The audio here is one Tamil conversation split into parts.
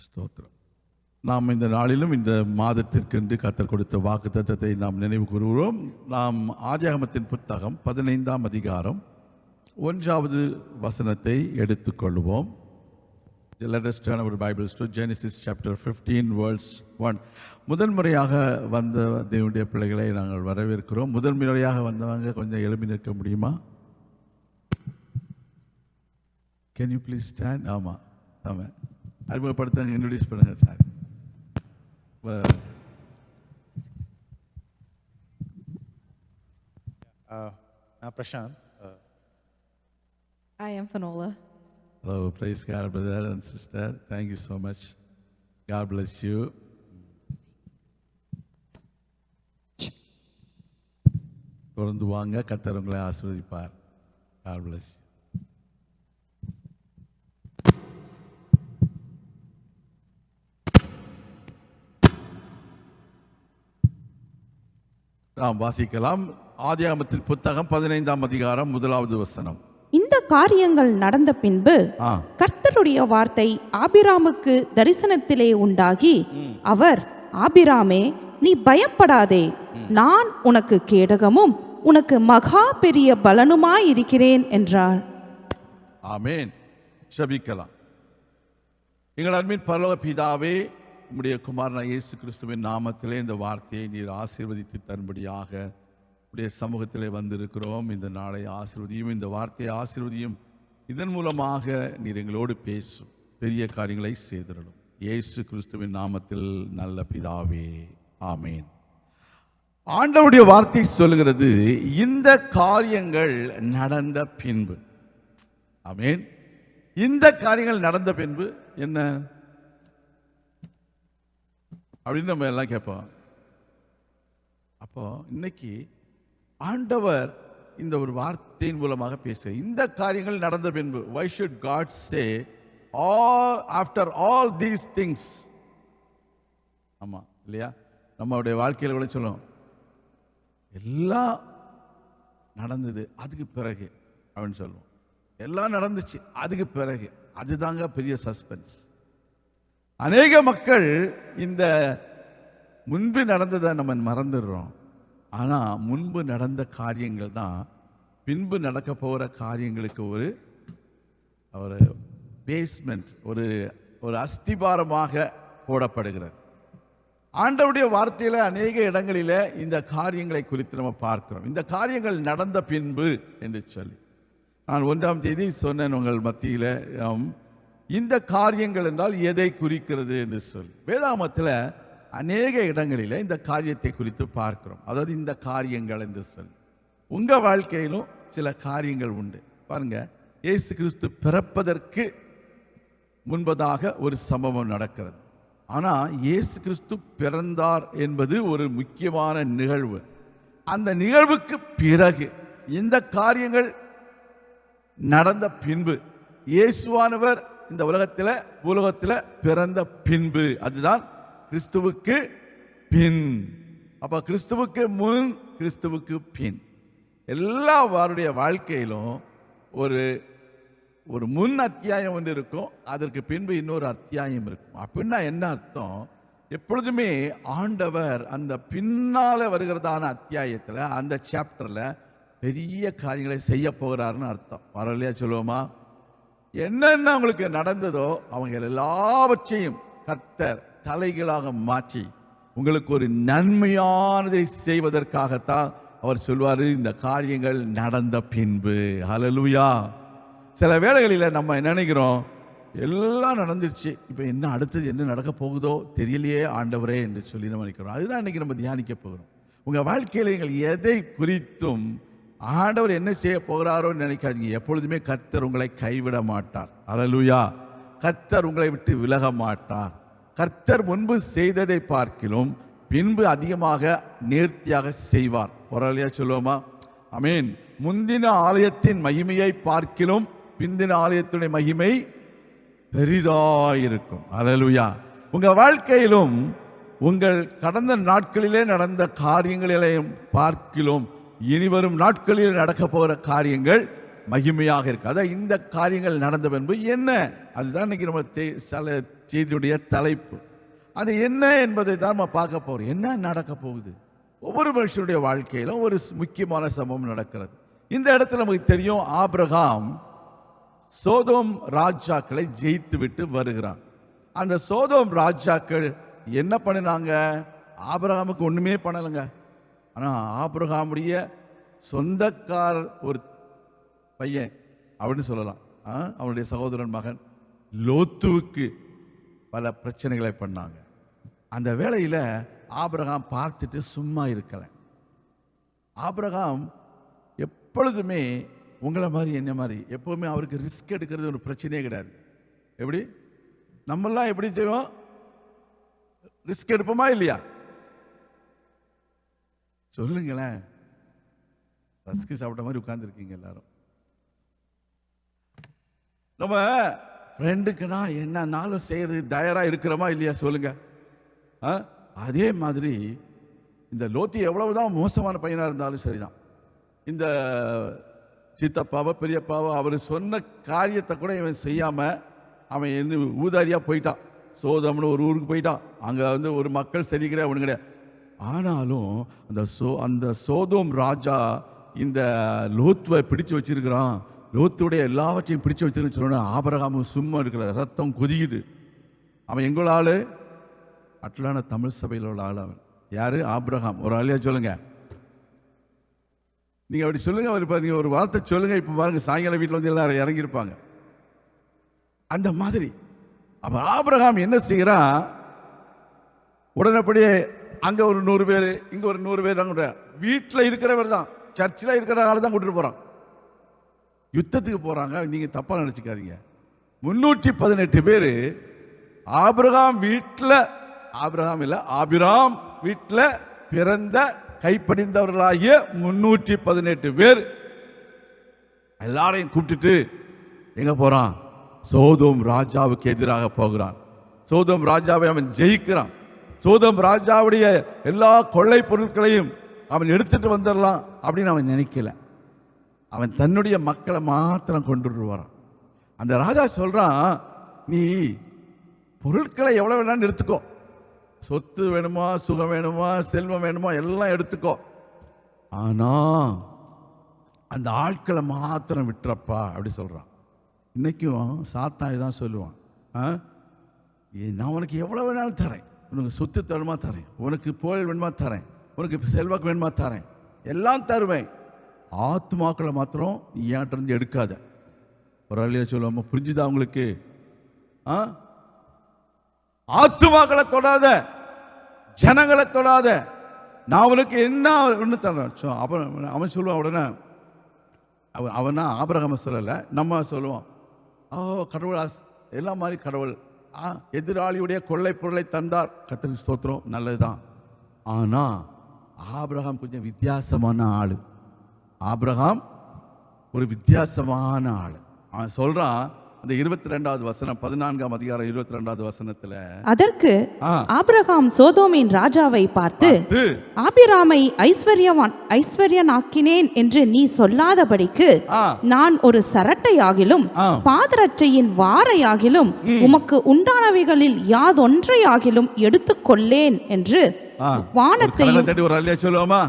ஸ்தோத்திரம். நாம் இந்த நாளிலும் இந்த மாதத்திற்கென்று கர்த்தர் கொடுத்த வாக்குத்தத்தத்தை நாம் நினைவு கூறுகிறோம். நாம் ஆதியாகமத்தின் புத்தகம் 15ஆம் அதிகாரம் 1வது வசனத்தை எடுத்துக்கொள்வோம். Let us turn our Bibles to Genesis chapter 15 verse 1. முதல் முறையாக வந்த தேவனுடைய பிள்ளைகளை நாங்கள் வரவேற்கிறோம். முதல் முறையாக வந்தவங்க கொஞ்சம் எழுப்பி நிற்க முடியுமா? Can you please stand? ஆமாம், ஆமாம், அறிமுகப்படுத்தாங்க, இன்ட்ரோடியூஸ் பண்ணுங்க சார். நான் Prashanth. I am Fanola. Hello, praise God, brother and sister. Thank you so much. God bless you. தொடர்ந்து வாங்க, கர்த்தர் உங்களை ஆசீர்வதிப்பார். God bless you. நாம் வாசிக்கலாம். ஆதியாகமத்தின் புத்தகம் 15ஆம் அதிகாரம் 1வது வசனம். இந்த காரியங்கள் நடந்த பின்பு கர்த்தருடைய வார்த்தை ஆபிராமுக்கு தரிசனத்திலே உண்டாகி, அவர், ஆபிராமே, நீ பயப்படாதே, நான் உனக்கு கேடகமும் உனக்கு மகா பெரிய பலனுமாயிருக்கிறேன் என்றார். ஆமென். ஜெபிக்கலாம். எங்கள் அன்பின் பரலோக பிதாவே, உம்முடைய குமாரனாகிய இயேசு கிறிஸ்துவின் நாமத்திலே இந்த வார்த்தையை நீர் ஆசீர்வதித்து தரும்படியாக உடைய சமூகத்திலே வந்திருக்கிறோம். இந்த நாளை ஆசீர்வதியும், இந்த வார்த்தையை ஆசீர்வதியும். இதன் மூலமாக நீர் எங்களோடு பேசும், பெரிய காரியங்களை செய்திடணும். இயேசு கிறிஸ்துவின் நாமத்தில் நல்ல பிதாவே, ஆமேன். ஆண்டவருடைய வார்த்தை சொல்லுகிறது, இந்த காரியங்கள் நடந்த பின்பு. ஆமேன். இந்த காரியங்கள் நடந்த பின்பு என்ன அப்படின்னு நம்ம எல்லாம் கேட்போம். அப்போ இன்னைக்கு ஆண்டவர் இந்த ஒரு வார்த்தையின் மூலமாக பேச, இந்த காரியங்கள் நடந்த பின்பு. why should God say all after all these things? ஆமா இல்லையா? நம்மளுடைய வாழ்க்கையில் கூட சொல்லுவோம், எல்லாம் நடந்தது அதுக்கு பிறகு அப்படின்னு சொல்லுவோம். எல்லாம் நடந்துச்சு அதுக்கு பிறகு. அதுதாங்க பெரிய சஸ்பென்ஸ். அநேக மக்கள் இந்த முன்பு நடந்ததை நம்ம மறந்துடுறோம். ஆனால் முன்பு நடந்த காரியங்கள் தான் பின்பு நடக்க போகிற காரியங்களுக்கு ஒரு பேஸ்மெண்ட், ஒரு அஸ்திபாரமாக போடப்படுகிறது. ஆண்டவருடைய வார்த்தையில் அநேக இடங்களில் இந்த காரியங்களை குறித்து நம்ம பார்க்கிறோம். இந்த காரியங்கள் நடந்த பின்பு என்று சொல்லி நான் 1ஆம் தேதி சொன்னேன் உங்கள் மத்தியில். இந்த காரியங்கள் என்றால் எதை குறிக்கிறது என்று சொல்லி வேதாகமத்தில் அநேக இடங்களில் இந்த காரியத்தை குறித்து பார்க்கிறோம். அதாவது இந்த காரியங்கள் என்று சொல்லி உங்கள் வாழ்க்கையிலும் சில காரியங்கள் உண்டு. பாருங்க, இயேசு கிறிஸ்து பிறப்பதற்கு முன்பதாக ஒரு சம்பவம் நடக்கிறது. ஆனால் இயேசு கிறிஸ்து பிறந்தார் என்பது ஒரு முக்கியமான நிகழ்வு. அந்த நிகழ்வுக்கு பிறகு இந்த காரியங்கள் நடந்த பின்பு இயேசுவானவர் இந்த உலகத்தில் பிறந்த பின்பு, அதுதான் கிறிஸ்துவுக்கு பின். அப்ப கிறிஸ்துவுக்கு முன், கிறிஸ்துவுக்கு பின். எல்லாருடைய வாழ்க்கையிலும் ஒரு முன் அத்தியாயம் ஒன்று இருக்கும், அதற்கு பின்பு இன்னொரு அத்தியாயம் இருக்கும். அப்படின்னா என்ன அர்த்தம்? எப்பொழுதுமே ஆண்டவர் அந்த பின்னால வருகிறதான அத்தியாயத்தில், அந்த சாப்டர்ல பெரிய காரியங்களை செய்ய போகிறாருன்னு அர்த்தம். வரலையா சொல்லுவோமா? என்னென்ன உங்களுக்கு நடந்ததோ அவங்க எல்லாவற்றையும் கர்த்தர் தலைகளாக மாற்றி உங்களுக்கு ஒரு நன்மையானதை செய்வதற்காகத்தான் அவர் சொல்வார், இந்த காரியங்கள் நடந்த பின்பு. ஹல்லேலூயா. சில வேளைகளில் நம்ம நினைக்கிறோம், எல்லாம் நடந்துருச்சு, இப்போ என்ன அடுத்தது என்ன நடக்க போகுதோ தெரியலையே ஆண்டவரே என்று சொல்லி நம்ம நினைக்கிறோம். அதுதான் இன்னைக்கு நம்ம தியானிக்க போகிறோம். உங்கள் வாழ்க்கையில் நீங்கள் எதை குறித்தும் ஆண்டவர் என்ன செய்ய போகிறாரோன்னு நினைக்காதீங்க. எப்பொழுதுமே கர்த்தர் உங்களை கைவிட மாட்டார். ஹல்லேலூயா. கர்த்தர் உங்களை விட்டு விலக மாட்டார். கர்த்தர் முன்பு செய்ததை பார்க்கிலும் பின்பு அதிகமாக நேர்த்தியாக செய்வார். ஒரேலையா சொல்லுவோமா? ஆமென். முந்தின ஆலயத்தின் மகிமையை பார்க்கிலும் பிந்தின ஆலயத்துடைய மகிமை பெரிதாயிருக்கும். ஹல்லேலூயா. உங்க வாழ்க்கையிலும் உங்கள் கடந்த நாட்களிலே நடந்த காரியங்களையும் பார்க்கிலும் இனிவரும் நாட்களில் நடக்க போகிற காரியங்கள் மகிமையாக இருக்கு. அதான் இந்த காரியங்கள் நடந்த பின்பு என்ன, அதுதான் இன்னைக்கு நம்ம செய்தியுடைய தலைப்பு. அது என்ன என்பதை தான் நம்ம பார்க்க போறோம். என்ன நடக்க போகுது? ஒவ்வொரு மனுஷனுடைய வாழ்க்கையிலும் ஒரு முக்கியமான சம்பவம் நடக்கிறது. இந்த இடத்துல நமக்கு தெரியும், ஆபிரகாம் சோதோம் ராஜாக்களை ஜெயித்து விட்டு வருகிறான். அந்த சோதோம் ராஜாக்கள் என்ன பண்ணினாங்க? ஆபிரகாமுக்கு ஒண்ணுமே பண்ணலைங்க. ஆனா ஆபிரகாமுடைய சொந்தக்கார ஒரு பையன் அப்படின்னு சொல்லலாம், அவனுடைய சகோதரன் மகன் லோத்துவுக்கு பல பிரச்சனைகளை பண்ணாங்க. அந்த வேளையில ஆபிரகாம் பார்த்துட்டு சும்மா இருக்கல. ஆபிரகாம் எப்பொழுதுமே உங்களை மாதிரி என்ன மாதிரி எப்பவுமே அவருக்கு ரிஸ்க் எடுக்கிறது ஒரு பிரச்சனையே கிடையாது. எப்படி நம்மெல்லாம் எப்படி செய்வோம்? ரிஸ்க் எடுப்போமா இல்லையா? சொல்லுங்களேன். ரஸ்க் சாப்பிட்ட மாதிரி உட்கார்ந்துருக்கீங்க எல்லாரும். நம்ம ஃப்ரெண்டுக்குன்னா என்னன்னாலும் செய்யறது தயாரா இருக்கிறோமா இல்லையா? சொல்லுங்க. அதே மாதிரி இந்த லோத்தி எவ்வளவுதான் மோசமான பையனா இருந்தாலும் சரிதான், இந்த சித்தப்பாவோ பெரியப்பாவோ அவர் சொன்ன காரியத்தை கூட இவன் செய்யாம அவன் என்ன ஊதாரியா போயிட்டான். சோதம்னு ஒரு ஊருக்கு போயிட்டான். அங்க ஒரு மக்கள் சரி கிடையாது, ஒண்ணு கிடையாது. ஆனாலும் அந்த சோதோம் ராஜா இந்த லோத்துவை பிடிச்சு வச்சிருக்கிறான். லோத்துடைய எல்லாவற்றையும் பிடிச்சு வச்சிருன்னு சொன்ன ஆபிரகாமும் சும்மா இருக்கிற, ரத்தம் கொதிக்குது. அவன் எங்கோட ஆளு? அட்லான தமிழ் சபையில் உள்ள ஆள். அவன் யாரு? ஆபிரகாம். ஒரு ஆளியா சொல்லுங்க. நீங்க அப்படி சொல்லுங்க. நீங்க ஒரு வார்த்தை சொல்லுங்க. இப்ப பாருங்க, சாயங்காலம் வீட்டில் வந்து எல்லாரும் இறங்கியிருப்பாங்க. அந்த மாதிரி அப்ப ஆபிரகாம் என்ன செய்யறான்? உடனடியே அங்க ஒரு 100 பேர், இங்க ஒரு 100 பேர், வீட்டில் இருக்கிறவர் தான், சர்ச்சில் இருக்கிற ஆள் தான் கூட்டிட்டு போறான். யுத்தத்துக்கு போறாங்க. நீங்க தப்பா நினைச்சுக்காதீங்க. 318 பேர் ஆபிரகாம் வீட்டில், ஆபிரகாம் இல்ல ஆபிராம் வீட்டில் பிறந்த கைப்படிந்தவர்களாகிய 318 பேர் எல்லாரையும் கூப்பிட்டுட்டு எங்க போறான்? சோதோம் ராஜாவுக்கு எதிராக போகிறான். சோதோம் ராஜாவை அவன் ஜெயிக்கிறான். சோதோம் ராஜாவுடைய எல்லா கொள்ளை பொருட்களையும் அவன் எடுத்துட்டு வந்துடலாம் அப்படின்னு அவன் நினைக்கல. அவன் தன்னுடைய மக்களை மாத்திரம் கொண்டு வரான். அந்த ராஜா சொல்றான், நீ பொருட்களை எவ்வளவு வேணாலும் எடுத்துக்கோ, சொத்து வேணுமா, சுகம் வேணுமா, செல்வம் வேணுமா, எல்லாம் எடுத்துக்கோ, ஆனா அந்த ஆட்களை மாத்திரம் விட்டுறப்பா அப்படி சொல்றான். இன்னைக்கும் சாத்தாய் தான் சொல்லுவான், நான் உனக்கு எவ்வளவு வேணாலும் தரேன், உனக்கு சொத்து தருமா தரேன், உனக்கு புகழ் வேணுமா தரேன், உனக்கு செல்வாக்கு வேணுமா தரேன், எல்லாம் தருவேன், ஆத்மாக்களை மாத்திரம் நீ ஏன்ட்டு எடுக்காத. ஒரு அழியா சொல்லுவாம, புரிஞ்சுதா உங்களுக்கு? ஆத்மாக்களை தொடாத, ஜனங்களை தொடாத, நான் உனக்கு என்ன ஒன்று தரேன். அவன் சொல்லுவான் உடனே, அவனா ஆபிரகாம சொல்லலை, நம்ம சொல்லுவோம், கடவுள் எல்லாம் மாதிரி கடவுள் எதிராளியுடைய கொள்ளை பொருளை தந்தார், கர்த்தருக்கு ஸ்தோத்திரம், நல்லதுதான். ஆனா ஆபிரகாம் கொஞ்சம் வித்தியாசமான ஆளு. ஆபிரகாம் ஒரு வித்தியாசமான ஆளு. அவன் சொல்றான், அந்த 22வது வசனம், 14ஆம் அதிகாரம் 22வது வசனத்துல, அதற்கு ஆபிரகாம் சோதோமின் ராஜாவை பார்த்து, ஆபிராமை ஐஸ்வர்யனாக்கினேன் என்று நீ சொல்லாதபடிக்கு நான் ஒரு சரட்டையாகிலும் பாதரட்சையின் வாரையாகிலும் உமக்கு உண்டானவைகளில் யாதொன்றையாகிலும் எடுத்துக்கொள்ளேன் என்று வானத்தையும். ஒரு அல்லையா சொல்லுவோமா?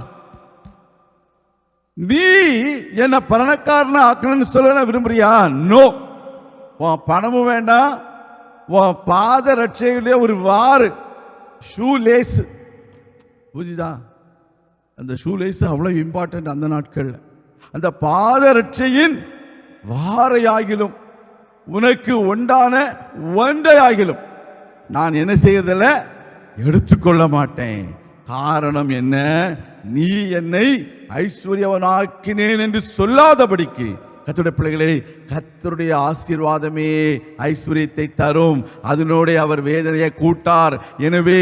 நீ என்ன பணக்காரனா ஆக்கணும்னு சொல்ல விரும்புறியா? நோ. உன் பணமும் வேண்டாம், உன் பாத ரட்சையிலே ஒரு வாறு, ஷூ லேஸ், புரியுதா? அந்த ஷூ லேஸ் அவ்வளவு இம்பார்ட்டன்ட் அந்த நாட்கள். அந்த பாத ரட்சையின் வாரையாகிலும் உனக்கு உண்டான ஒன்றையாகிலும் நான் என்ன செய்யறதில்ல, எடுத்துக்கொள்ள மாட்டேன். காரணம் என்ன? நீ என்னை ஐஸ்வர்யவனாக்கினேன் என்று சொல்லாதபடிக்கு. கர்த்தருடைய பிள்ளைகளே, கர்த்தருடைய ஆசீர்வாதமே ஐஸ்வர்யத்தை தரும், அதனோட அவர் வேதனையை கூட்டார். எனவே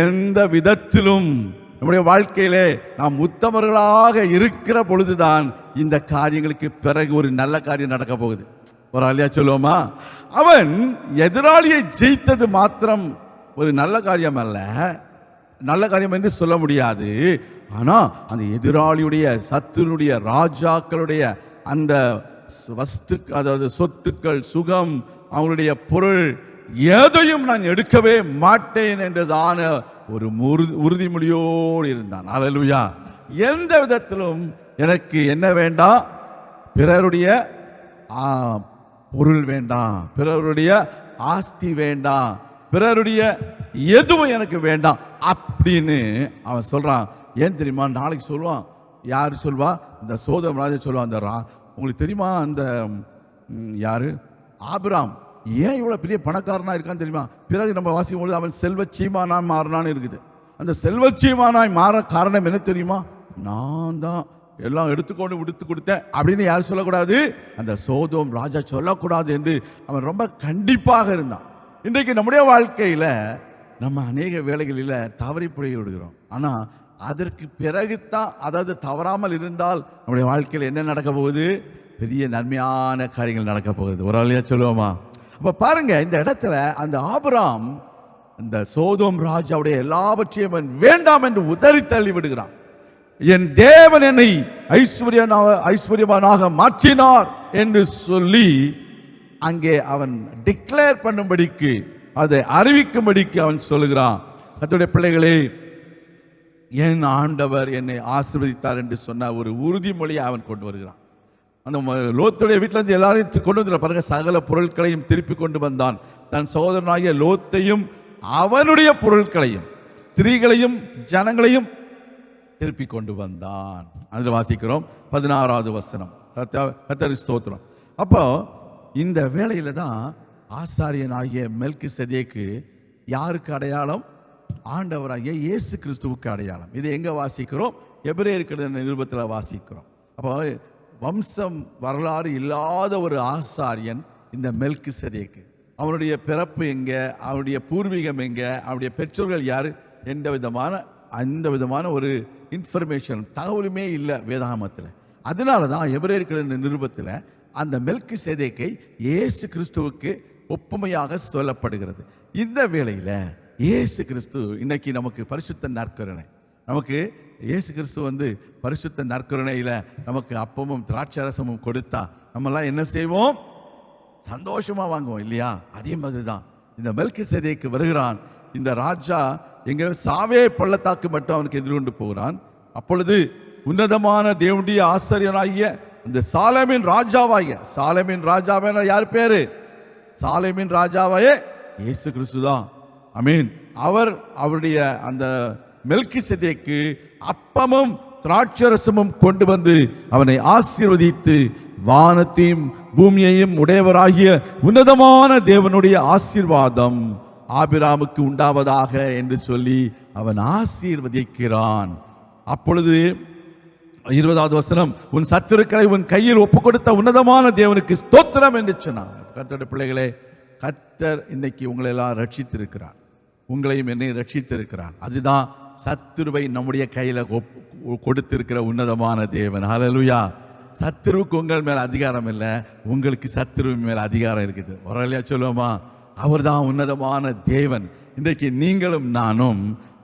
எந்த விதத்திலும் நம்முடைய வாழ்க்கையிலே நாம் உத்தமர்களாக இருக்கிற பொழுதுதான் இந்த காரியங்களுக்கு பிறகு ஒரு நல்ல காரியம் நடக்க போகுது. ஒரு ஆளியா சொல்லுவோமா? அவன் எதிராளியை ஜெயித்தது மாத்திரம் ஒரு நல்ல காரியம் அல்ல, நல்ல காரியம் என்று சொல்ல முடியாது. ஆனா அந்த எதிராளியுடைய, சத்துருடைய, ராஜாக்களுடைய அந்த அதாவது சொத்துக்கள், சுகம், அவங்களுடைய பொருள் எதையும் நான் எடுக்கவே மாட்டேன் என்றதான ஒரு உறுதிமொழியோடு இருந்தான். அல்லேலூயா. எந்த விதத்திலும் எனக்கு என்ன வேண்டாம், பிறருடைய பொருள் வேண்டாம், பிறருடைய ஆஸ்தி வேண்டாம், பிறருடைய எதுவும் எனக்கு வேண்டாம் அப்படின்னு அவன் சொல்றான். ஏன் தெரியுமா? நாளைக்கு சொல்லுவான். யார் சொல்வா? இந்த சோதம் ராஜா சொல்லுவான். அந்த உங்களுக்கு தெரியுமா, அந்த யாரு ஆபிராம் ஏன் இவ்வளவு பெரிய பணக்காரனா இருக்கான்னு தெரியுமா? பிறகு நம்ம வாசிக்கும் பொழுது அவன் செல்வச்சீமானாய் மாறினான்னு இருக்குது. அந்த செல்வச்சீமானாய் மாற காரணம் என்ன தெரியுமா? நான் தான் எல்லாம் எடுத்துக்கொண்டு விடுத்து கொடுத்தேன் அப்படின்னு யாரும் சொல்லக்கூடாது, அந்த சோதோம் ராஜா சொல்லக்கூடாது என்று அவன் ரொம்ப கண்டிப்பாக இருந்தான். இன்றைக்கு நம்முடைய வாழ்க்கையில நம்ம அநேக வேளைகளில் தவறி புரிய விடுகிறோம். ஆனால் அதற்கு பிறகுதான், அதாவது தவறாமல் இருந்தால் நம்முடைய வாழ்க்கையில் என்ன நடக்க போகுது? பெரிய நன்மையான காரியங்கள் நடக்க போகுது. ஒரு ஆளையா சொல்லுவோமா? அப்ப பாருங்க, இந்த இடத்துல அந்த ஆபிராம் அந்த சோதோம் ராஜாவுடைய எல்லாவற்றையும் வேண்டாம் என்று உதறி தள்ளி விடுகிறான். என் தேவன் என்னை ஐஸ்வர்யவானாக மாற்றினார் என்று சொல்லி அங்கே அவன் டிக்ளேர் பண்ணும்படிக்கு, அதை அறிவிக்கும்படிக்கு அவன் சொல்லுகிறான். கர்த்தருடைய பிள்ளைகளே, என் ஆண்டவர் என்னை ஆசீர்வதித்தார் என்று சொன்ன ஒரு உறுதிமொழியை அவன் கொண்டு வருகிறான். அந்த லோத்துடைய வீட்டில் இருந்து எல்லாரையும் கொண்டு வந்து பாருங்க, சகல பொருட்களையும் திருப்பி கொண்டு வந்தான். தன் சகோதரனாகிய லோத்தையும் அவனுடைய பொருட்களையும் ஸ்திரீகளையும் ஜனங்களையும் திருப்பி கொண்டு வந்தான். அதில் வாசிக்கிறோம் 16வது வசனம். கர்த்தருக்கு ஸ்தோத்திரம். அப்போ இந்த வேளையில தான் ஆசாரியனாகிய மெல்கிசேதேக்கு யாருக்கு அடையாளம்? ஆண்டவராகிய இயேசு கிறிஸ்துவுக்கு அடையாளம். இது எங்க வாசிக்கிறோம்? எபிரேயர் நிருபத்தில் வாசிக்கிறோம். அப்போ வம்சம் வரலாறு இல்லாத ஒரு ஆசாரியன் இந்த மெல்கிசேதேக்கு. அவனுடைய பிறப்பு எங்க, அவனுடைய பூர்வீகம் எங்க, அவனுடைய பெற்றோர்கள் யாரு, அந்த விதமான ஒரு இன்ஃபர்மேஷன் தகவலுமே இல்லை வேதாகமத்தில். அதனால தான் எபிரேயர் நிருபத்தில் அந்த மெல்கிசேதேக்கை இயேசு கிறிஸ்துவுக்கு ஒப்புமையாக சொல்லப்படுகிறது. இந்த வேளையில இயேசு கிறிஸ்து இன்னைக்கு நமக்கு பரிசுத்த நற்கருணை. நமக்கு இயேசு கிறிஸ்து பரிசுத்த நற்கருணையில நமக்கு அப்பமும் திராட்சரசமும் கொடுத்தா நம்மெல்லாம் என்ன செய்வோம்? சந்தோஷமா வாங்குவோம் இல்லையா? அதே மாதிரிதான் இந்த மெல்கிசேதேக்கு வருகிறான். இந்த ராஜா எங்க சாவே பள்ளத்தாக்கு மட்டும் அவனுக்கு எதிர்கொண்டு போகிறான். அப்பொழுது உன்னதமான தேவனுடைய ஆசாரியனாகிய இந்த சாலேமின் ராஜாவாய யார் பேரு? சாலேமின் ராஜாவாய இயேசு கிறிஸ்து தான். ஆமென். அவருடைய அந்த மெல்கிசேதேக்கு அப்பமும் திராட்சரசமும் கொண்டு வந்து அவனை ஆசீர்வதித்து, வானத்தையும் பூமியையும் உடையவராகிய உன்னதமான தேவனுடைய ஆசீர்வாதம் ஆபிராமுக்கு உண்டாவதாக என்று சொல்லி அவன் ஆசீர்வதிக்கிறான். அப்பொழுது 20வது வசனம், உன் சத்துருக்களை உன் கையில் ஒப்பு கொடுத்த உன்னதமான தேவனுக்கு ஸ்தோத்திரம் என்று சொன்னான். கர்த்தருடைய பிள்ளைகளே, கர்த்தர் இன்னைக்கு உங்களை எல்லாம் ரட்சித்திருக்கிறார், உங்களையும் என்னை ரட்சித்திருக்கிறார். அதுதான் சத்துருவை நம்முடைய கையில கொடுத்திருக்கிற உன்னதமான தேவன். ஹல்லேலூயா. சத்துருவுக்கு உங்கள் மேல அதிகாரம் இல்லை, உங்களுக்கு சத்துருவின் மேல அதிகாரம் இருக்குது. ஒரு சொல்லுவோமா? அவர் தான் உன்னதமான தேவன். இன்றைக்கு நீங்களும் நானும்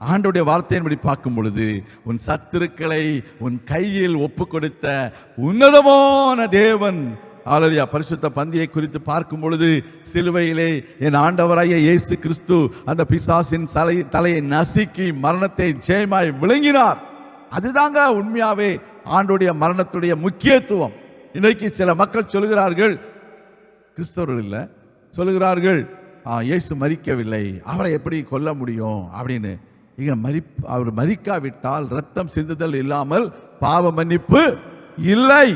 ஆண்டவருடைய வார்த்தையின்படி பார்க்கும் பொழுது, உன் சத்துருக்களை உன் கையில் ஒப்பு கொடுத்த உன்னதமான தேவன். ஹல்லேலூயா. பரிசுத்த பந்தியை குறித்து பார்க்கும் பொழுது, சிலுவையிலே என் ஆண்டவராகிய இயேசு கிறிஸ்து அந்த பிசாசின் தலையை நசுக்கி மரணத்தை ஜெயமாய் விளங்கினார். அதுதாங்க உண்மையாவே ஆண்டவருடைய மரணத்துடைய முக்கியத்துவம். இன்னைக்கு சில மக்கள் சொல்கிறார்கள், கிறிஸ்தவர்கள் இல்லை, சொல்லுகிறார்கள் இயேசு மரிக்கவில்லை, அவரை எப்படி கொல்ல முடியும் அப்படின்னு. இங்க அவர் மரிக்காவிட்டால் ரத்தம் சிந்துதல் இல்லாமல் பாவ மன்னிப்பு இல்லை.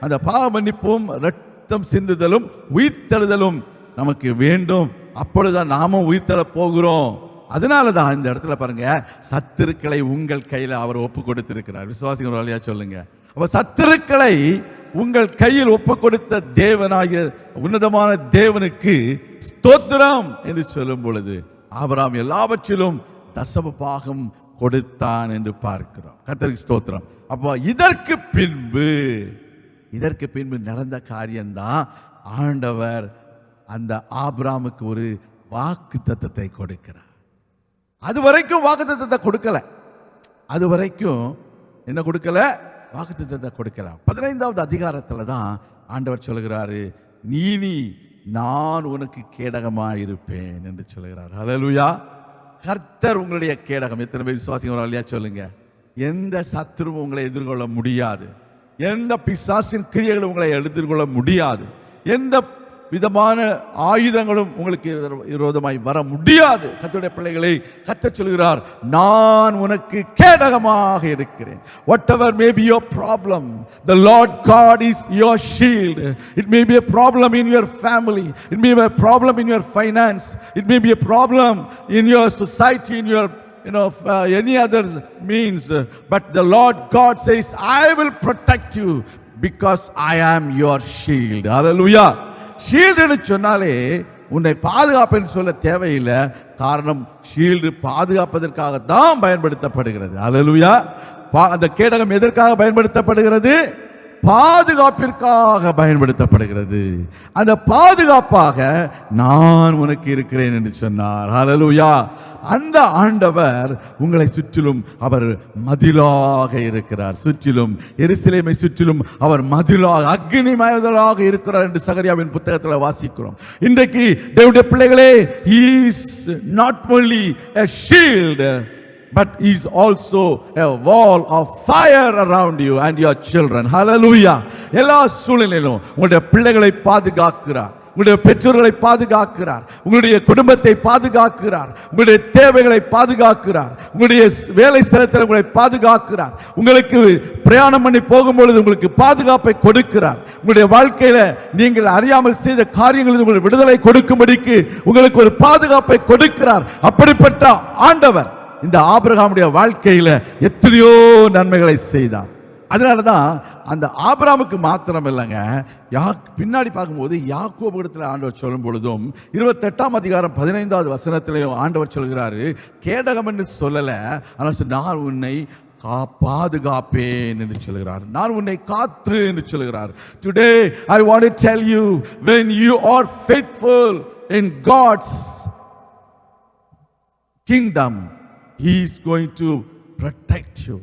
அந்த பாவ மன்னிப்பும் ரத்தம் சிந்துதலும் உயிர்த்தெழுதலும் நமக்கு வேண்டும். அப்பொழுதுதான் நாமும் உயிர்த்தெழ போகிறோம். அதனாலதான் இந்த இடத்துல பாருங்க, சத்துருக்களை உங்கள் கையில் அவர் ஒப்பு கொடுத்திருக்கிறார். விசுவாசிகள் வழியா சொல்லுங்க. அப்ப சத்துருக்களை உங்கள் கையில் ஒப்பு கொடுத்த தேவனாகிய உன்னதமான தேவனுக்கு ஸ்தோத்திரம் என்று சொல்லும் பொழுது, ஆபிரகாம் எல்லாவற்றிலும் தசம பாகம் கொடுத்தான் என்று பார்க்கிறோம். கர்த்தருக்கு ஸ்தோத்திரம். அப்போ இதற்கு பின்பு நடந்த காரியம்தான், ஆண்டவர் அந்த ஆபிரகாமுக்கு ஒரு வாக்கு தத்தத்தை கொடுக்கிறார். அது வரைக்கும் வாக்கு தத்தத்தை கொடுக்கல. அது வரைக்கும் என்ன கொடுக்கல? வாக்கு தத்தத்தை கொடுக்கல. 15வது அதிகாரத்தில் தான் ஆண்டவர் சொல்கிறாரு, நீ நான் உனக்கு கேடகமாயிருப்பேன் என்று சொல்கிறார். ஹல்லேலூயா. கர்த்தர் உங்களுடைய கேடகம். எத்தனை பேர் விசுவாசிங்க இல்லையா சொல்லுங்க. எந்த சத்துருவும் உங்களை எதிர்கொள்ள முடியாது. எந்த பிசாசின் கிரியைகளும் உங்களை எதிர்கொள்ள முடியாது. எந்த விதமான ஆயுதங்களும் உங்களுக்கு விரோதமாய் வர முடியாது. கர்த்தருடைய பிள்ளைகளை கர்த்தர் சொல்கிறார், நான் உனக்கு கேடகமாக இருக்கிறேன். Whatever may be your problem, the Lord God is your shield. It may be a problem in your family, it may be a problem in your finance, it may be a problem in your society, in your any other means, but the Lord God says, I will protect you because I am your shield. Hallelujah. ஷீல்டுன்னு சொன்னாலே உன்னை பாதுகாப்புன்னு சொல்ல தேவையில்லை. காரணம், ஷீல்டு பாதுகாப்பதற்காக தான் பயன்படுத்தப்படுகிறது. ஹல்லேலூயா. அந்த கேடகம் எதற்காக பயன்படுத்தப்படுகிறது? பாதுகாப்பிற்காக பயன்படுத்தப்படுகிறது. அந்த பாதுகாப்பாக நான் உனக்கு இருக்கிறேன் என்று சொன்னார். ஹல்லேலூயா. அந்த ஆண்டவர் உங்களை சுற்றிலும் அவர் மதிலாக இருக்கிறார். சுற்றிலும் எருசலேமை சுற்றிலும் அவர் மதிலாக அக்னி மதிலாக இருக்கிறார் என்று சகரியாவின் புத்தகத்தில் வாசிக்கிறோம். இன்றைக்கு தேவனுடைய பிள்ளைகளே, he is not only a shield, but he is also a wall of fire around you and your children. Hallelujah. எல்லா சூழ்நிலையிலும் உங்களுடைய பிள்ளைகளை பாதுகாக்கிறார், உங்களுடைய பெற்றோர்களை பாதுகாக்கிறார், உங்களுடைய குடும்பத்தை பாதுகாக்கிறார், உங்களுடைய தேவைகளை பாதுகாக்கிறார், உங்களுடைய வேலை ஸ்தலத்தில் உங்களை பாதுகாக்கிறார், உங்களுக்கு பிரயாணம் பண்ணி போகும்பொழுது உங்களுக்கு பாதுகாப்பை கொடுக்கிறார், உங்களுடைய வாழ்க்கையில நீங்கள் அறியாமல் செய்த காரியங்களில் உங்களுக்கு விடுதலை கொடுக்கும்படிக்கு உங்களுக்கு ஒரு பாதுகாப்பை கொடுக்கிறார். அப்படிப்பட்ட ஆண்டவர் இந்த ஆபிரகாமுடைய வாழ்க்கையில எத்தனையோ நன்மைகளை செய்தார். அதனாலதான் அந்த ஆபிரகாமுக்கு மாத்திரம் இல்லைங்க, பின்னாடி பார்க்கும்போது யாக்கோபு இடத்துல ஆண்டவர் சொல்லும் பொழுதும் 28ஆம் அதிகாரம் 15வது வசனத்திலையும் ஆண்டவர் சொல்கிறாரு, கேடகம் என்று சொல்லல, ஆனால் நான் உன்னை பாதுகாப்பேன் என்று சொல்கிறார். நான் உன்னை காத்து என்று சொல்கிறார். Today I want to tell you, when you are faithful in God's kingdom, he is going to protect you.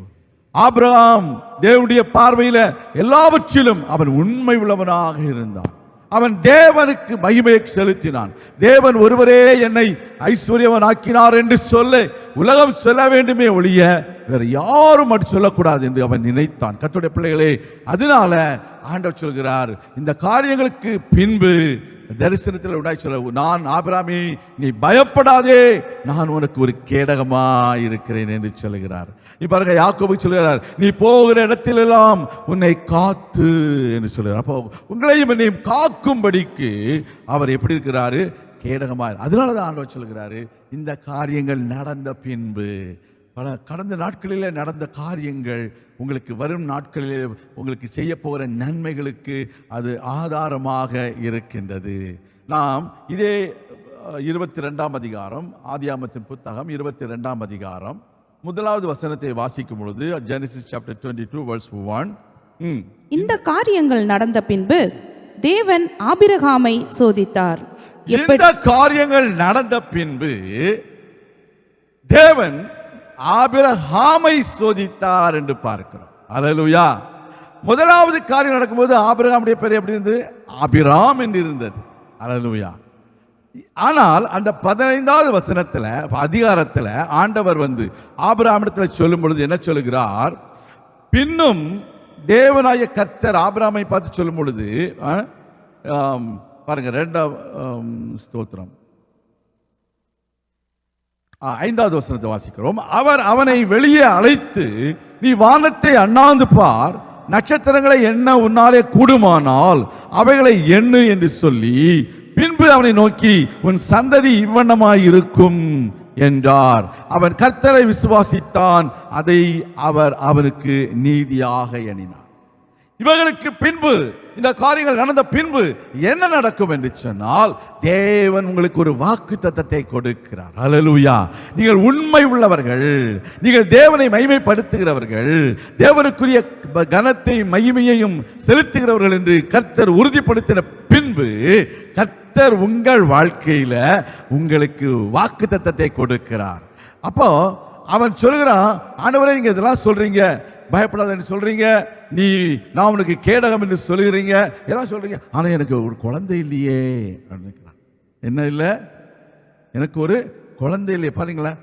Abraham தேவனுடைய பார்வையில எல்லாவற்றிலும் அவன் உண்மை உள்ளவனாக இருந்தான். அவன் தேவனுக்கு மகிமையை செலுத்தினான். தேவன் ஒருவரே என்னை ஐஸ்வர்யவன் ஆக்கினார் என்று சொல்ல உலகம் சொல்ல வேண்டுமே ஒழிய வேற யாரும் அப்படி சொல்லக்கூடாது என்று அவன் நினைத்தான். கர்த்தருடைய பிள்ளைகளே, அதனால ஆண்டவர் சொல்கிறார், இந்த காரியங்களுக்கு பின்பு தரிசனத்தில் உண்டாய் சொல்ல, நான் ஆபிரகாமே நீ பயப்படாதே, நான் உனக்கு ஒரு கேடகமாய் இருக்கிறேன் என்று சொல்கிறார். பாருங்க, யாக்கோபு சொல்கிறார், நீ போகிற இடத்திலெல்லாம் உன்னை காத்து என்று சொல்கிறார். அப்போ உங்களையும் என்னையும் காக்கும்படிக்கு அவர் எப்படி இருக்கிறாரு? கேடகமாய். அதனாலதான் ஆண்டவர் சொல்கிறாரு, இந்த காரியங்கள் நடந்த பின்பு, பல கடந்த நாட்களிலே நடந்த காரியங்கள் உங்களுக்கு வரும் நாட்களிலே உங்களுக்கு செய்ய போகிற நன்மைகளுக்கு அது ஆதாரமாக இருக்கின்றது. நாம் இதே 22ஆம் அதிகாரம், ஆதியாகமத்தின் புத்தகம் 22ஆம் அதிகாரம் 1வது வசனத்தை வாசிக்கும் பொழுது, Genesis chapter 22 verse 1, இந்த காரியங்கள் நடந்த பின்பு தேவன் ஆபிரகாமை சோதித்தார். இந்த காரியங்கள் நடந்த பின்பு தேவன் ஆபிரகாமை சோதித்தார் என்று பார்க்கிறோம். அல்லேலூயா. முதலாவது காரியம் நடக்கும்போது ஆபிரகாமுடைய பேர் எப்படி இருந்தது? ஆபிராம் என்று இருந்தது. அல்லேலூயா. ஆனால் அந்த 15வது வசனத்துல அதிகாரத்துல ஆண்டவர் ஆபிரகாமிடத்தில் சொல்லும் பொழுது என்ன சொல்லுகிறார்? பின்னும் தேவனாய கர்த்தர் ஆபிரகாமை பார்த்து சொல்லும் பொழுது பாருங்க, 2 ஸ்தோத்திரம் 5வது வசனத்தை வாசிக்கிறோம். அவர் அவனை வெளியே அழைத்து, நீ வானத்தை அண்ணாந்து பார், நட்சத்திரங்களை எண்ண உன்னாலே கூடுமானால் அவைகளை எண்ணு என்று சொல்லி, பின்பு அவனை நோக்கி, உன் சந்ததி இவ்வண்ணமாய் இருக்கும் என்றார். அவன் கர்த்தரை விசுவாசித்தான், அதை அவர் அவனுக்கு நீதியாக எண்ணினார். இவர்களுக்கு பின்பு, இந்த காரியங்கள் நடந்த பின்பு என்ன நடக்கும் என்று சொன்னால், தேவன் உங்களுக்கு ஒரு வாக்குத்தத்தத்தை கொடுக்கிறார். அல்லேலூயா. நீங்கள் உண்மை உள்ளவர்கள், நீங்கள் தேவனை மகிமைப்படுத்துகிறவர்கள், தேவனுக்குரிய கனத்தை மகிமையையும் செலுத்துகிறவர்கள் என்று கர்த்தர் உறுதிப்படுத்தின பின்பு கர்த்தர் உங்கள் வாழ்க்கையில உங்களுக்கு வாக்குத்தத்தத்தை கொடுக்கிறார். அப்போ அவன் சொல்லுகிறான், ஆண்டவரே நீங்க இதெல்லாம் சொல்றீங்க, பயப்படாதன்னு சொல்றீங்க, நான் உனக்கு கேடகம் என்று சொல்லுகிறீங்க, எல்லாம் சொல்றீங்க, ஆனா எனக்கு ஒரு குழந்தை இல்லையே. என்ன இல்லை? எனக்கு ஒரு குழந்தை இல்லையே. பாருங்களேன்,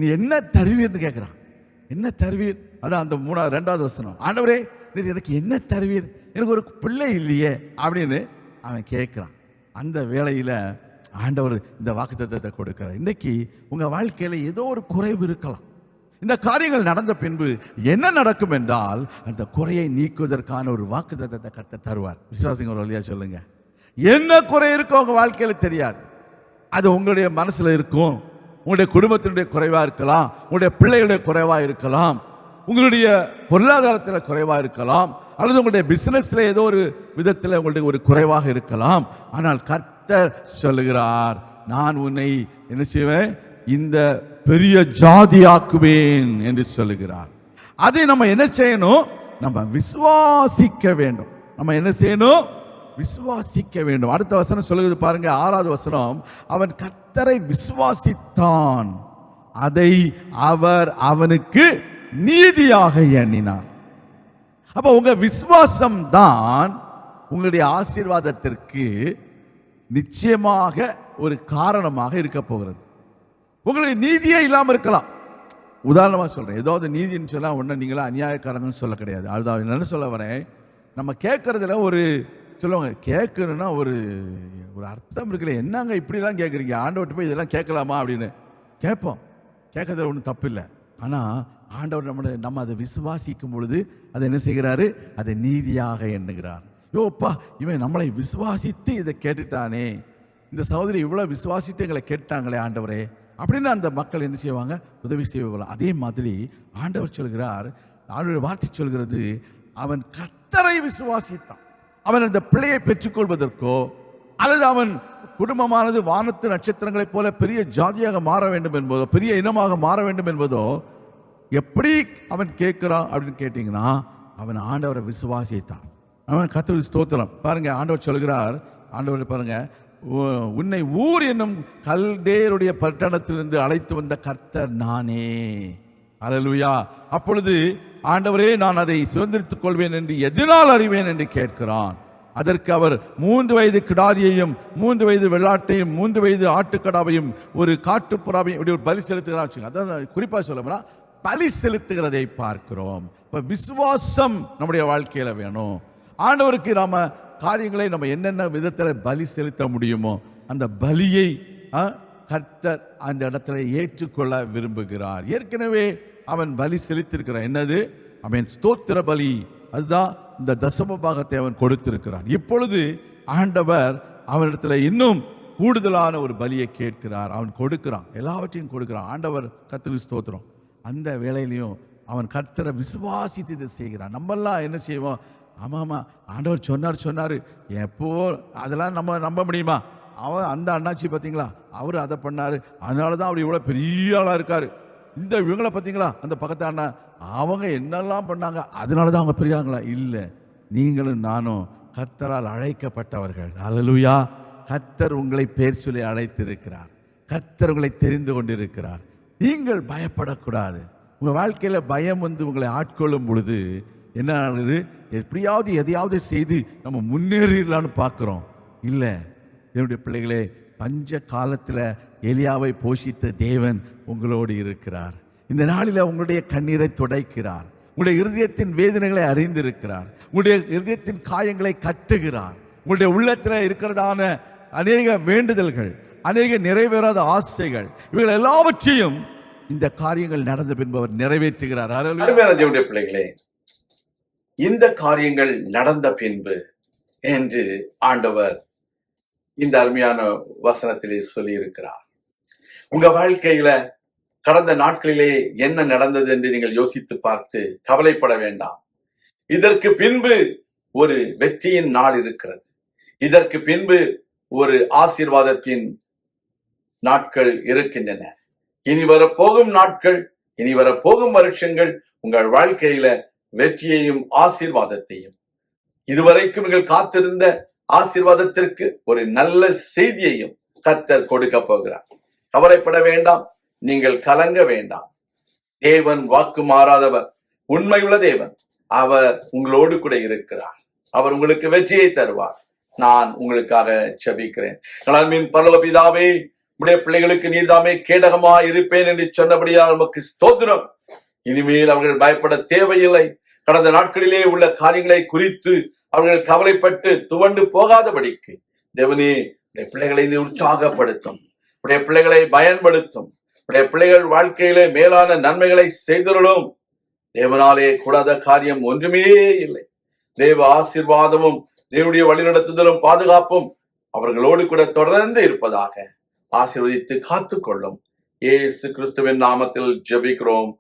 நீ என்ன தருவீர்னு கேட்கிறான். என்ன தருவீர்? அதான் அந்த 2வது வசனம். ஆண்டவரே நீர் எனக்கு என்ன தருவீர்? எனக்கு ஒரு பிள்ளை இல்லையே அப்படின்னு அவன் கேட்கிறான். அந்த வேளையில ஆண்டவர் இந்த வாக்குத்தத்தத்தை கொடுக்கிறார். இன்னைக்கு உங்க வாழ்க்கையில ஏதோ ஒரு குறைவு இருக்கலாம். இந்த காரியங்கள் நடந்த பின்பு என்ன நடக்கும் என்றால், அந்த குறையை நீக்குவதற்கான ஒரு வாக்குத்தத்தத்தை கர்த்தர் தருவார். விசுவாசிங்க ஒரு வழியா சொல்லுங்க. என்ன குறை இருக்கோ உங்க வாழ்க்கையில தெரியாது, அது உங்களுடைய மனசுல இருக்கும். உங்களுடைய குடும்பத்தினுடைய குறைவா இருக்கலாம், உங்களுடைய பிள்ளைகளுடைய குறைவா இருக்கலாம், உங்களுடைய பொருளாதாரத்தில் குறைவா இருக்கலாம், அல்லது உங்களுடைய பிசினஸ்ல ஏதோ ஒரு விதத்தில் உங்களுடைய ஒரு குறைவாக இருக்கலாம். ஆனால் கர்த்தர் சொல்லுகிறார், நான் உன்னை என்ன செய்வேன்? இந்த பெரிய ஜாதியாக்குவேன் என்று சொல்லுகிறார். அதை நம்ம என்ன செய்யணும்? நம்ம விசுவாசிக்க வேண்டும். நம்ம என்ன செய்யணும்? விசுவாசிக்க வேண்டும். அடுத்த வசனம் சொல்லுகிறது பாருங்க, 6வது வசனம். அவன் கர்த்தரை விசுவாசித்தான், அதை அவர் அவனுக்கு நீதியாக எண்ணினார். அப்ப உங்க விசுவாசம் தான் உங்களுடைய ஆசீர்வாதத்திற்கு நிச்சயமாக ஒரு காரணமாக இருக்க போகிறது. உங்களுக்கு நீதியே இல்லாமல் இருக்கலாம். உதாரணமாக சொல்றேன், ஏதாவது நீதின்னு சொல்ல உடனே நீங்களா அநியாயக்காரங்கன்னு சொல்ல கிடையாது. அதுதான் என்னன்னு சொல்ல வரேன். நம்ம கேட்கறதுல ஒரு சொல்லுவாங்க, கேட்கணும்னா ஒரு அர்த்தம் இருக்குல்ல. என்னங்க இப்படிலாம் கேட்குறீங்க, ஆண்டவர்கிட்ட போய் இதெல்லாம் கேட்கலாமா அப்படின்னு கேட்போம். கேட்கறதுல ஒன்றும் தப்பு இல்லை. ஆனால் ஆண்டவர் நம்ம அதை விசுவாசிக்கும் பொழுது அதை என்ன செய்கிறாரு? அதை நீதியாக எண்ணுகிறார். யோப்பா, இவன் நம்மளை விசுவாசித்து இதை கேட்டுட்டானே, இந்த சகோதரி இவ்வளோ விசுவாசித்து எங்களை கேட்டாங்களே ஆண்டவரே அப்படின்னு அந்த மக்கள் என்ன செய்வாங்க? உதவி செய்வாங்க. அதே மாதிரி ஆண்டவர் சொல்கிறார், ஆண்டவர் வார்த்தை சொல்கிறது, அவன் கர்த்தரை விசுவாசித்தான். அவன் அந்த பிள்ளையை பெற்றுக்கொள்வதற்கோ அல்லது அவன் குடும்பமானது வானத்து நட்சத்திரங்களைப் போல பெரிய ஜாதியாக மாற வேண்டும் என்பதோ, பெரிய இனமாக மாற வேண்டும் என்பதோ எப்படி அவன் கேட்கிறான் அப்படின்னு கேட்டீங்கன்னா, அவன் ஆண்டவரை விசுவாசித்தான். அவன் கர்த்தருக்கு ஸ்தோத்திரம். பாருங்க, ஆண்டவர் சொல்கிறார், ஆண்டவர் பாருங்க, உன்னை ஊர் என்னும் கல்தேயருடைய பட்டணத்திலிருந்து அழைத்து வந்த கர்த்தர் நானே. அல்லேலூயா. அப்பொழுது ஆண்டவரே, நான் அதை சுதந்திரித்துக் கொள்வேன் என்று எதனால் அறிவேன் என்று கேட்கிறான். அதற்கு அவர் 3 வயது கிடாரியையும் 3 வயது வெள்ளாட்டையும் 3 வயது ஆட்டுக்கடாவையும் ஒரு காட்டுப்புறாவையும் இப்படி ஒரு பலி செலுத்துகிறான். அதான் குறிப்பாக சொல்ல பலி செலுத்துகிறதை பார்க்கிறோம். இப்ப விசுவாசம் நம்முடைய வாழ்க்கையில வேணும். ஆண்டவருக்கு நாம காரியங்களை நம்ம என்னென்ன விதத்தில் பலி செலுத்த முடியுமோ அந்த பலியை கர்த்தர் அந்த இடத்துல ஏற்றுக்கொள்ள விரும்புகிறார். ஏற்கனவே அவன் பலி செலுத்திருக்கிறான். என்னது? அவன் ஸ்தோத்திர பலி. அதுதான் இந்த தசம பாகத்தை அவன் கொடுத்திருக்கிறான். இப்பொழுது ஆண்டவர் அவனிடத்துல இன்னும் கூடுதலான ஒரு பலியை கேட்கிறார். அவன் கொடுக்கிறான், எல்லாவற்றையும் கொடுக்கிறான். ஆண்டவர் கர்த்தருக்கு ஸ்தோத்திரம். அந்த வேளையிலையும் அவன் கர்த்தரை விசுவாசித்து இதை செய்கிறான். நம்மெல்லாம் என்ன செய்வோம்? ஆமாம்மா, ஆண்டவர் சொன்னார் எப்போ அதெல்லாம் நம்ம நம்ப முடியுமா? அவன் அந்த அண்ணாச்சி பார்த்தீங்களா, அவர் அதை பண்ணார், அதனால தான் அவர் இவ்வளோ பெரிய ஆளாக இருக்கார். இந்த இவங்களை பார்த்தீங்களா, அந்த பக்கத்து அண்ணா, அவங்க என்னெல்லாம் பண்ணாங்க, அதனால தான் அவங்க பெரியாங்களா? இல்லை, நீங்களும் நானும் கர்த்தரால் அழைக்கப்பட்டவர்கள். அல்லேலூயா. கர்த்தர் உங்களை பேர் சொல்லி அழைத்திருக்கிறார். கர்த்தர் உங்களை தெரிந்து கொண்டிருக்கிறார். நீங்கள் பயப்படக்கூடாது. உங்கள் வாழ்க்கையில் பயம் உங்களை ஆட்கொள்ளும் பொழுது என்ன ஆகுது? எப்படியாவது எதையாவது செய்து நம்ம முன்னேறிடலான்னு பார்க்குறோம். இல்லை, என்னுடைய பிள்ளைகளே, பஞ்ச காலத்தில் எலியாவை போஷித்த தேவன் உங்களோடு இருக்கிறார். இந்த நாளில் உங்களுடைய கண்ணீரை துடைக்கிறார். உங்களுடைய இருதயத்தின் வேதனைகளை அறிந்திருக்கிறார். உங்களுடைய இருதயத்தின் காயங்களை கட்டுகிறார். உங்களுடைய உள்ளத்தில் இருக்கிறதான அநேக வேண்டுதல்கள், அநேக நிறைவேறாத ஆசைகள், இவைகள் எல்லாவற்றையும் இந்த காரியங்கள் நடந்த பின்பு அவர் நிறைவேற்றுகிறார். அருமையான பிள்ளைகளே, இந்த காரியங்கள் நடந்த பின்பு என்று ஆண்டவர் இந்த அருமையான வசனத்திலே சொல்லி இருக்கிறார். உங்க வாழ்க்கையில கடந்த நாட்களிலே என்ன நடந்தது என்று நீங்கள் யோசித்து பார்த்து கவலைப்பட வேண்டாம். இதற்கு பின்பு ஒரு வெற்றியின் நாள் இருக்கிறது. இதற்கு பின்பு ஒரு ஆசீர்வாதத்தின் நாட்கள் இருக்கின்றன. இனி வரப்போகும் நாட்கள், இனி வரப்போகும் வருஷங்கள் உங்கள் வாழ்க்கையில வெற்றியையும் ஆசீர்வாதத்தையும், இதுவரைக்கும் நீங்கள் காத்திருந்த ஆசீர்வாதத்திற்கு ஒரு நல்ல செய்தியையும் கர்த்தர் கொடுக்க போகிறார். கவலைப்பட வேண்டாம், நீங்கள் கலங்க வேண்டாம். தேவன் வாக்கு மாறாதவர், உண்மையுள்ள தேவன். அவர் உங்களோடு கூட இருக்கிறார். அவர் உங்களுக்கு வெற்றியை தருவார். நான் உங்களுக்காக ஜெபிக்கிறேன். நலமின் பரலோக பிதாவே, உடைய பிள்ளைகளுக்கு நீர்தாமே கேடகமா இருப்பேன் என்று சொன்னபடியால் நமக்கு ஸ்தோத்திரம். இனிமேல் அவர்கள் பயப்பட தேவையில்லை. கடந்த நாட்களிலே உள்ள காரியங்களை குறித்து அவர்கள் கவலைப்பட்டு துவண்டு போகாதபடிக்கு தேவனே உடைய பிள்ளைகளை நீ உற்சாகப்படுத்தும், உடைய பிள்ளைகளை பயன்படுத்தும், உடைய பிள்ளைகள் வாழ்க்கையிலே மேலான நன்மைகளை செய்தருளும். தேவனாலே கூடாத காரியம் ஒன்றுமே இல்லை. தேவ ஆசீர்வாதமும் தேவனுடைய வழிநடத்துதலும் பாதுகாப்பும் அவர்களோடு கூட தொடர்ந்து இருப்பதாக ஆசீர்வதித்து காத்துக்கொள்ளும். இயேசு கிறிஸ்துவின் நாமத்தில் ஜெபிக்கிறோம்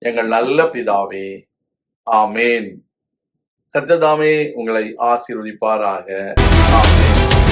எங்கள் நல்ல பிதாவே, ஆமேன். கர்த்தர் தாமே உங்களை ஆசீர்வதிப்பாராக. ஆமேன்.